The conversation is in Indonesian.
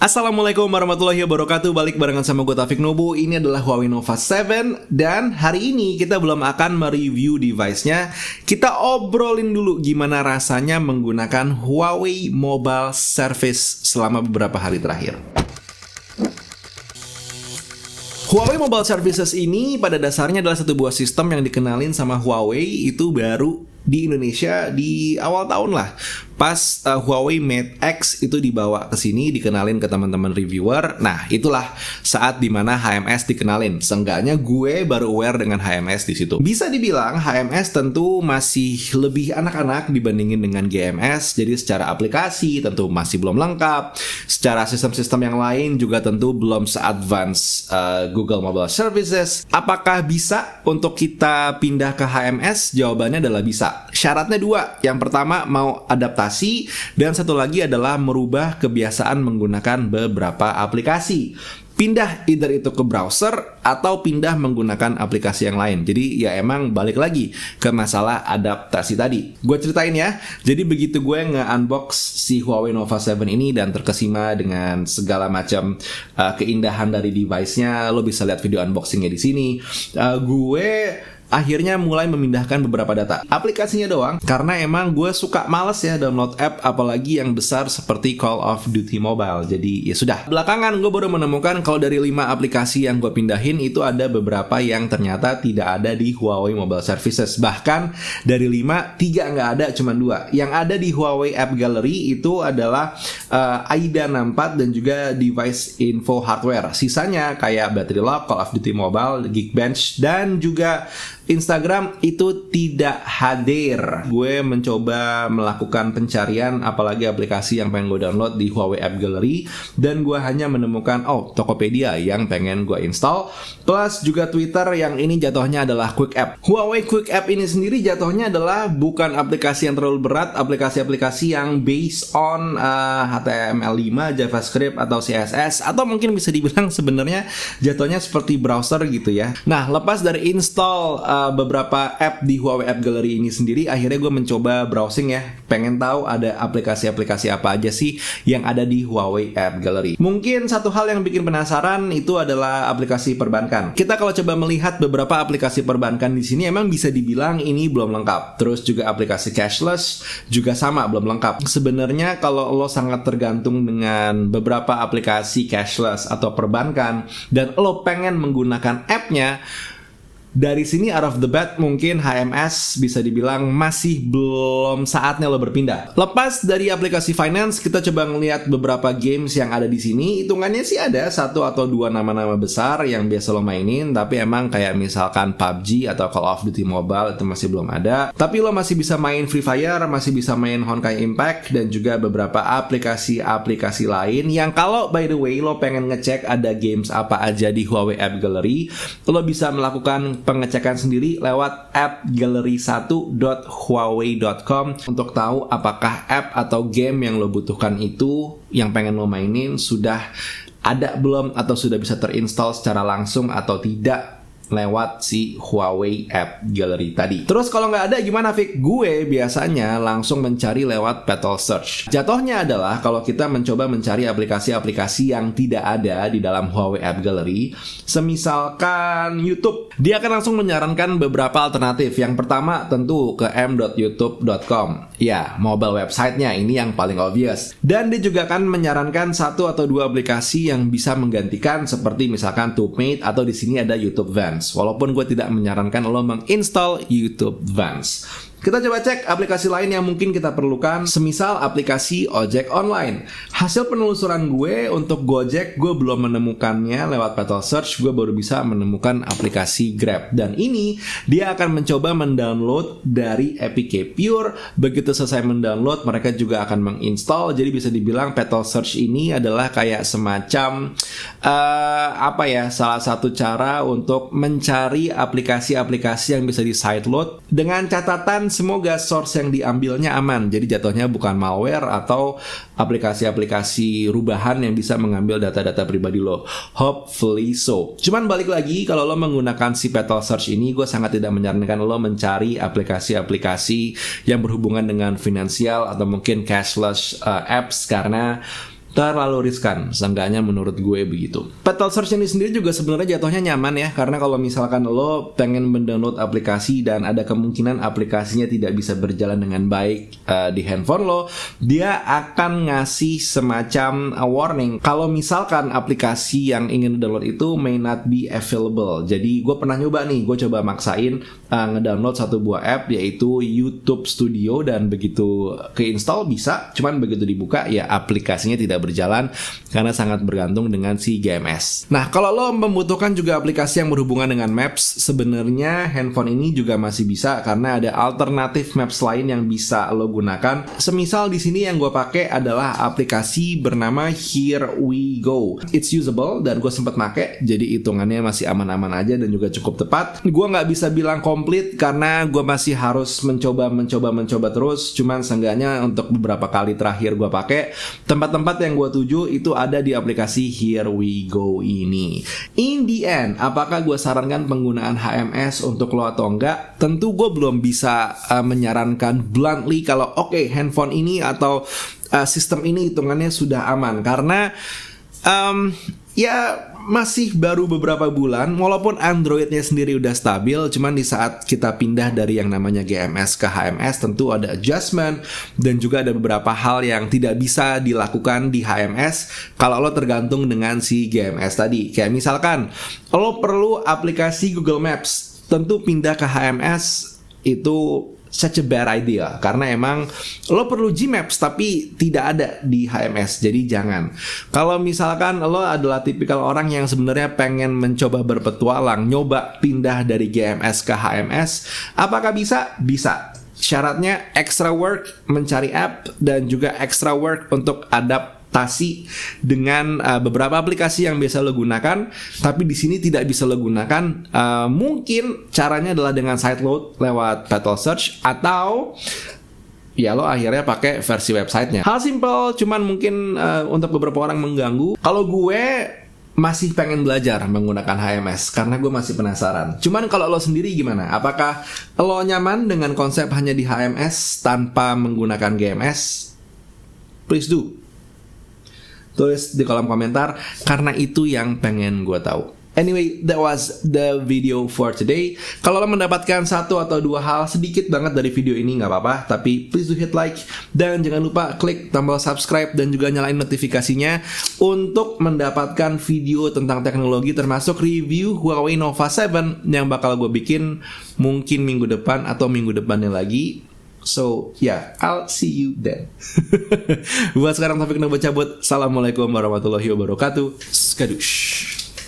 Assalamualaikum warahmatullahi wabarakatuh. Balik barengan sama gue Taufik Nobo. Ini adalah Huawei Nova 7. Dan hari ini kita belum akan mereview device-nya. Kita obrolin dulu gimana rasanya menggunakan Huawei Mobile Service selama beberapa hari terakhir. Huawei Mobile Services ini pada dasarnya adalah satu buah sistem yang dikenalin sama Huawei. Itu baru di Indonesia di awal tahun lah. Pas Huawei Mate X itu dibawa ke sini, dikenalin ke teman-teman reviewer. Nah, itulah saat dimana HMS dikenalin. Seenggaknya gue baru aware dengan HMS di situ. Bisa dibilang HMS tentu masih lebih anak-anak dibandingin dengan GMS. Jadi secara aplikasi tentu masih belum lengkap. Secara sistem-sistem yang lain juga tentu belum se-advance Google Mobile Services. Apakah bisa untuk kita pindah ke HMS? Jawabannya adalah bisa. Syaratnya dua. Yang pertama mau adaptasi, dan satu lagi adalah merubah kebiasaan menggunakan beberapa aplikasi. Pindah either itu ke browser atau pindah menggunakan aplikasi yang lain. Jadi ya emang balik lagi ke masalah adaptasi tadi. Gue ceritain ya. Jadi begitu gue nge-unbox si Huawei Nova 7 ini dan terkesima dengan segala macam keindahan dari device-nya, lo bisa lihat video unboxingnya di sini. Gue akhirnya mulai memindahkan beberapa data aplikasinya doang, karena emang gue suka males ya download app, apalagi yang besar seperti Call of Duty Mobile. Jadi ya sudah. Belakangan gue baru menemukan kalau dari 5 aplikasi yang gue pindahin itu ada beberapa yang ternyata tidak ada di Huawei Mobile Services. Bahkan dari 5, 3 nggak ada, cuma 2. Yang ada di Huawei App Gallery itu adalah AIDA 64 dan juga Device Info Hardware. Sisanya kayak Battery Lock, Call of Duty Mobile, Geekbench, dan juga Instagram itu tidak hadir. Gue mencoba melakukan pencarian apalagi aplikasi yang pengen gue download di Huawei App Gallery, dan gue hanya menemukan Tokopedia yang pengen gue install, plus juga Twitter yang ini jatuhnya adalah Quick App. Huawei Quick App ini sendiri jatuhnya adalah bukan aplikasi yang terlalu berat, aplikasi-aplikasi yang based on HTML5, JavaScript atau CSS, atau mungkin bisa dibilang sebenarnya jatuhnya seperti browser gitu ya. Nah, lepas dari install beberapa app di Huawei App Gallery ini sendiri, akhirnya gue mencoba browsing ya, pengen tahu ada aplikasi-aplikasi apa aja sih yang ada di Huawei App Gallery. Mungkin satu hal yang bikin penasaran itu adalah aplikasi perbankan. Kita kalau coba melihat beberapa aplikasi perbankan di sini, emang bisa dibilang ini belum lengkap. Terus juga aplikasi cashless juga sama, belum lengkap. Sebenarnya kalau lo sangat tergantung dengan beberapa aplikasi cashless atau perbankan dan lo pengen menggunakan app-nya, dari sini out of the bat mungkin HMS bisa dibilang masih belum saatnya lo berpindah. Lepas dari aplikasi finance, kita coba ngelihat beberapa games yang ada di sini. Hitungannya sih ada 1 atau 2 nama-nama besar yang biasa lo mainin, tapi emang kayak misalkan PUBG atau Call of Duty Mobile itu masih belum ada. Tapi lo masih bisa main Free Fire, masih bisa main Honkai Impact, dan juga beberapa aplikasi-aplikasi lain yang kalau by the way lo pengen ngecek ada games apa aja di Huawei App Gallery, lo bisa melakukan pengecekan sendiri lewat appgallery1.huawei.com untuk tahu apakah app atau game yang lo butuhkan itu, yang pengen lo mainin, sudah ada belum atau sudah bisa terinstall secara langsung atau tidak lewat si Huawei App Gallery tadi. Terus kalau nggak ada gimana, Fik? Gue biasanya langsung mencari lewat Petal Search. Jatuhnya adalah kalau kita mencoba mencari aplikasi-aplikasi yang tidak ada di dalam Huawei App Gallery, semisalkan YouTube, dia akan langsung menyarankan beberapa alternatif. Yang pertama tentu ke m.youtube.com. Ya, mobile website-nya ini yang paling obvious. Dan dia juga akan menyarankan 1 atau 2 aplikasi yang bisa menggantikan, seperti misalkan TubeMate atau di sini ada YouTube Vanced. Walaupun gue tidak menyarankan lo menginstall YouTube Vanced. Kita coba cek aplikasi lain yang mungkin kita perlukan, semisal aplikasi ojek online. Hasil penelusuran gue untuk Gojek, gue belum menemukannya lewat Petal Search, gue baru bisa menemukan aplikasi Grab. Dan ini dia akan mencoba mendownload dari APK Pure. Begitu selesai mendownload, mereka juga akan menginstall. Jadi bisa dibilang Petal Search ini adalah kayak semacam salah satu cara untuk mencari aplikasi-aplikasi yang bisa di sideload dengan catatan semoga source yang diambilnya aman. Jadi jatuhnya bukan malware atau aplikasi-aplikasi rubahan yang bisa mengambil data-data pribadi lo. Hopefully so. Cuman balik lagi, kalau lo menggunakan si Petal Search ini, gue sangat tidak menyarankan lo mencari aplikasi-aplikasi yang berhubungan dengan finansial atau mungkin cashless apps, karena terlalu riskan, seenggaknya menurut gue begitu. Battle Search ini sendiri juga sebenarnya jatuhnya nyaman ya, karena kalau misalkan lo pengen mendownload aplikasi dan ada kemungkinan aplikasinya tidak bisa berjalan dengan baik di handphone lo, dia akan ngasih semacam warning kalau misalkan aplikasi yang ingin download itu may not be available. Jadi gue pernah nyoba nih, gue coba maksain ngedownload satu buah app yaitu YouTube Studio, dan begitu keinstall bisa, cuman begitu dibuka ya aplikasinya tidak berjalan karena sangat bergantung dengan si GMS. Nah, kalau lo membutuhkan juga aplikasi yang berhubungan dengan Maps, sebenarnya handphone ini juga masih bisa karena ada alternatif Maps lain yang bisa lo gunakan. Semisal di sini yang gue pakai adalah aplikasi bernama Here We Go. It's usable dan gue sempat pakai, jadi hitungannya masih aman-aman aja dan juga cukup tepat. Gue nggak bisa bilang komplit karena gue masih harus mencoba terus. Cuman seenggaknya untuk beberapa kali terakhir gue pakai, tempat-tempat yang gue tuju itu ada di aplikasi Here We Go ini. In the end, apakah gue sarankan penggunaan HMS untuk lo atau enggak? Tentu gue belum bisa menyarankan bluntly kalau handphone ini atau sistem ini hitungannya sudah aman, karena ya masih baru beberapa bulan, walaupun Androidnya sendiri udah stabil. Cuman di saat kita pindah dari yang namanya GMS ke HMS, tentu ada adjustment dan juga ada beberapa hal yang tidak bisa dilakukan di HMS kalau lo tergantung dengan si GMS tadi. Kayak misalkan lo perlu aplikasi Google Maps, tentu pindah ke HMS itu such a bad idea, karena emang lo perlu Gmaps tapi tidak ada di HMS, jadi jangan. Kalau misalkan lo adalah tipikal orang yang sebenarnya pengen mencoba berpetualang, nyoba pindah dari GMS ke HMS, apakah bisa? Bisa. Syaratnya extra work mencari app dan juga extra work untuk adaptasi dengan beberapa aplikasi yang biasa lo gunakan, tapi di sini tidak bisa lo gunakan. Mungkin caranya adalah dengan sideload lewat Battle Search, atau ya lo akhirnya pakai versi websitenya. Hal simple, cuman mungkin untuk beberapa orang mengganggu. Kalau gue masih pengen belajar menggunakan HMS karena gue masih penasaran. Cuman kalau lo sendiri gimana? Apakah lo nyaman dengan konsep hanya di HMS tanpa menggunakan GMS? Please do. Tulis di kolom komentar, karena itu yang pengen gue tahu. Anyway, that was the video for today. Kalau lo mendapatkan satu atau dua hal sedikit banget dari video ini, nggak apa-apa, tapi please do hit like dan jangan lupa klik tombol subscribe dan juga nyalain notifikasinya untuk mendapatkan video tentang teknologi, termasuk review Huawei Nova 7 yang bakal gue bikin mungkin minggu depan atau minggu depannya lagi. So, yeah, I'll see you then. Buat sekarang Taufik Nubo cabut. Assalamualaikum warahmatullahi wabarakatuh. Skadush.